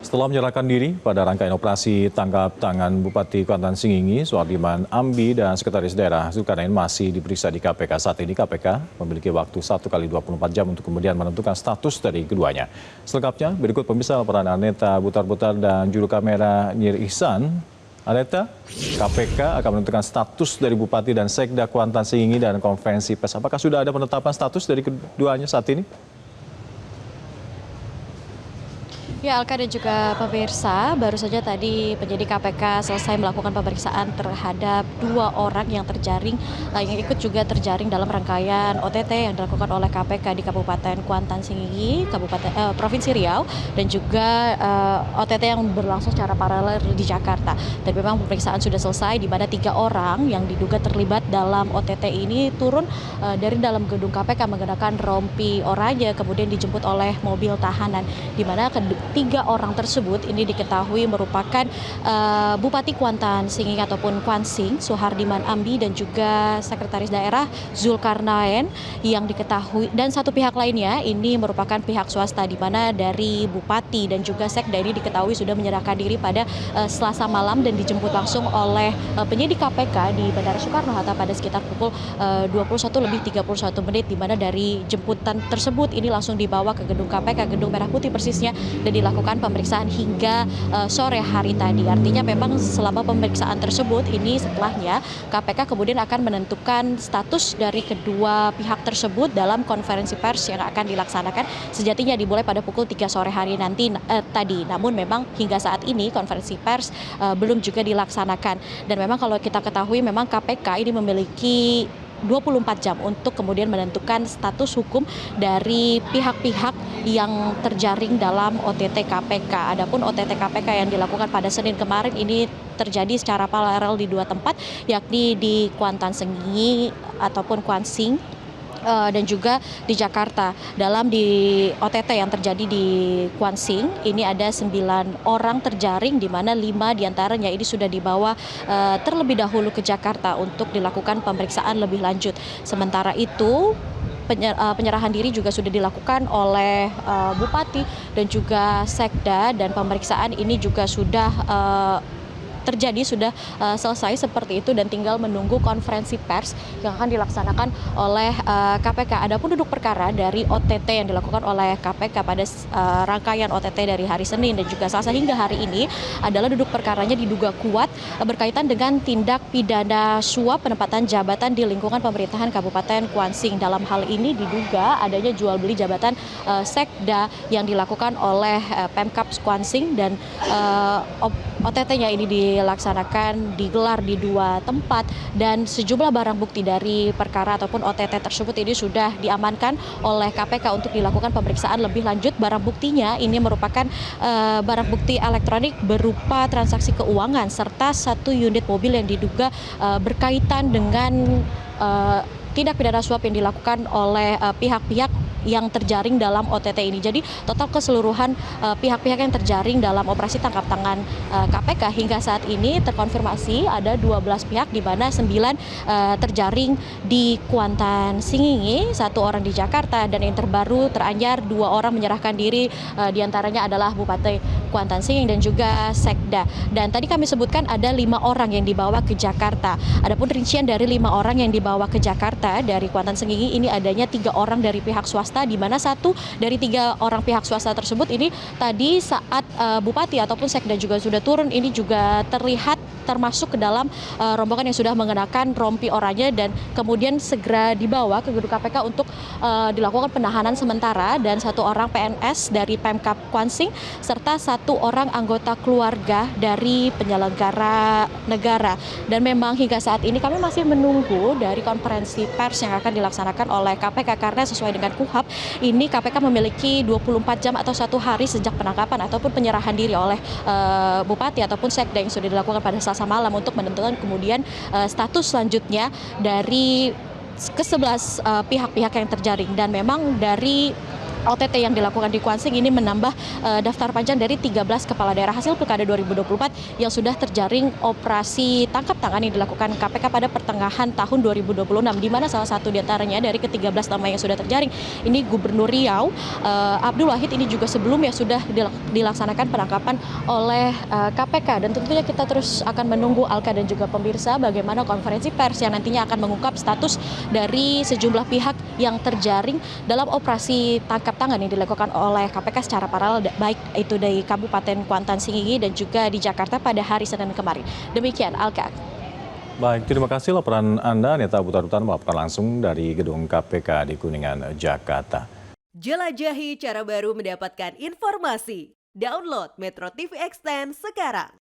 Setelah menyerahkan diri pada rangkaian operasi tangkap tangan Bupati Kuantan Singingi, Suhardiman Ambi dan Sekretaris Daerah Zulkarnain masih diperiksa di KPK. Saat ini KPK memiliki waktu 1 kali 24 jam untuk kemudian menentukan status dari keduanya. Selengkapnya berikut pemirsa laporan Aneta Butar-Butar dan juru kamera Nir Ihsan. Aneta, KPK akan menentukan status dari Bupati dan Sekda Kuantan Singingi dan konferensi pers. Apakah sudah ada penetapan status dari keduanya saat ini? Ya, Alka dan juga pemirsa, baru saja tadi penyidik KPK selesai melakukan pemeriksaan terhadap 2 orang yang terjaring, yang ikut juga terjaring dalam rangkaian OTT yang dilakukan oleh KPK di Kabupaten Kuantan Singingi, Provinsi Riau, dan juga OTT yang berlangsung secara paralel di Jakarta. Dan memang pemeriksaan sudah selesai, di mana 3 orang yang diduga terlibat dalam OTT ini turun dari dalam gedung KPK menggunakan rompi oranye, kemudian dijemput oleh mobil tahanan, di mana 3 orang tersebut ini diketahui merupakan Bupati Kuantan Singingi ataupun Kuansing, Suhardiman Ambi, dan juga Sekretaris Daerah Zulkarnain yang diketahui, dan satu pihak lainnya ini merupakan pihak swasta, di mana dari Bupati dan juga Sekda ini diketahui sudah menyerahkan diri pada Selasa malam dan dijemput langsung oleh penyidik KPK di Bandara Soekarno-Hatta pada sekitar pukul 21:31, di mana dari jemputan tersebut ini langsung dibawa ke gedung KPK, Gedung Merah Putih persisnya, dan dilakukan pemeriksaan hingga sore hari tadi. Artinya memang selama pemeriksaan tersebut ini setelahnya KPK kemudian akan menentukan status dari kedua pihak tersebut dalam konferensi pers yang akan dilaksanakan sejatinya dimulai pada pukul 3 sore hari nanti tadi. Namun memang hingga saat ini konferensi pers belum juga dilaksanakan. Dan memang kalau kita ketahui memang KPK ini memiliki 24 jam untuk kemudian menentukan status hukum dari pihak-pihak yang terjaring dalam OTT KPK. Adapun OTT KPK yang dilakukan pada Senin kemarin ini terjadi secara paralel di 2 tempat, yakni di Kuantan Singingi ataupun Kuansing, dan juga di Jakarta. Dalam di OTT yang terjadi di Kuansing ini ada 9 orang terjaring, di mana 5 diantaranya ini sudah dibawa terlebih dahulu ke Jakarta untuk dilakukan pemeriksaan lebih lanjut. Sementara itu penyerahan diri juga sudah dilakukan oleh Bupati dan juga Sekda, dan pemeriksaan ini juga sudah terjadi, sudah selesai seperti itu, dan tinggal menunggu konferensi pers yang akan dilaksanakan oleh KPK. Adapun duduk perkara dari OTT yang dilakukan oleh KPK pada rangkaian OTT dari hari Senin dan juga Selasa hingga hari ini adalah duduk perkaranya diduga kuat berkaitan dengan tindak pidana suap penempatan jabatan di lingkungan pemerintahan Kabupaten Kuansing. Dalam hal ini diduga adanya jual beli jabatan Sekda yang dilakukan oleh Pemkab Kuansing, dan OTT-nya ini dilaksanakan digelar di 2 tempat, dan sejumlah barang bukti dari perkara ataupun OTT tersebut ini sudah diamankan oleh KPK untuk dilakukan pemeriksaan lebih lanjut. Barang buktinya ini merupakan barang bukti elektronik berupa transaksi keuangan serta 1 unit mobil yang diduga berkaitan dengan tindak pidana suap yang dilakukan oleh pihak-pihak yang terjaring dalam OTT ini. Jadi total keseluruhan pihak-pihak yang terjaring dalam operasi tangkap tangan KPK hingga saat ini terkonfirmasi ada 12 pihak, di mana 9 terjaring di Kuantan Singingi, 1 orang di Jakarta, dan yang terbaru teranyar 2 orang menyerahkan diri, diantaranya adalah Bupati Kuantan Singingi dan juga Sekda. Dan tadi kami sebutkan ada 5 orang yang dibawa ke Jakarta. Adapun rincian dari 5 orang yang dibawa ke Jakarta dari Kuantan Singingi ini adanya 3 orang dari pihak swasta, di mana 1 dari 3 orang pihak swasta tersebut ini tadi saat Bupati ataupun Sekda juga sudah turun ini juga terlihat termasuk ke dalam rombongan yang sudah mengenakan rompi oranye, dan kemudian segera dibawa ke gedung KPK untuk dilakukan penahanan sementara, dan 1 orang PNS dari Pemkab Kuansing serta 1 orang anggota keluarga dari penyelenggara negara. Dan memang hingga saat ini kami masih menunggu dari konferensi pers yang akan dilaksanakan oleh KPK, karena sesuai dengan KUHAP ini KPK memiliki 24 jam atau 1 hari sejak penangkapan ataupun penyerahan diri oleh Bupati ataupun Sekda yang sudah dilakukan pada Selasa malam untuk menentukan kemudian status selanjutnya dari ke-11 pihak-pihak yang terjaring. Dan memang dari OTT yang dilakukan di Kwan Sing ini menambah daftar panjang dari 13 kepala daerah hasil Pilkada 2024 yang sudah terjaring operasi tangkap tangan yang dilakukan KPK pada pertengahan tahun 2026, di mana salah satu diantaranya dari ke-13 nama yang sudah terjaring ini Gubernur Riau Abdul Wahid ini juga sebelumnya sudah dilaksanakan penangkapan oleh KPK, dan tentunya kita terus akan menunggu Alka dan juga pemirsa bagaimana konferensi pers yang nantinya akan mengungkap status dari sejumlah pihak yang terjaring dalam operasi tangkap tangan yang dilakukan oleh KPK secara paralel, baik itu dari Kabupaten Kuantan Singingi dan juga di Jakarta pada hari Senin kemarin. Demikian, Alka. Baik, terima kasih laporan Anda, Neta Butar-Butar melaporkan langsung dari gedung KPK di Kuningan, Jakarta. Jelajahi cara baru mendapatkan informasi. Download Metro TV Extend sekarang.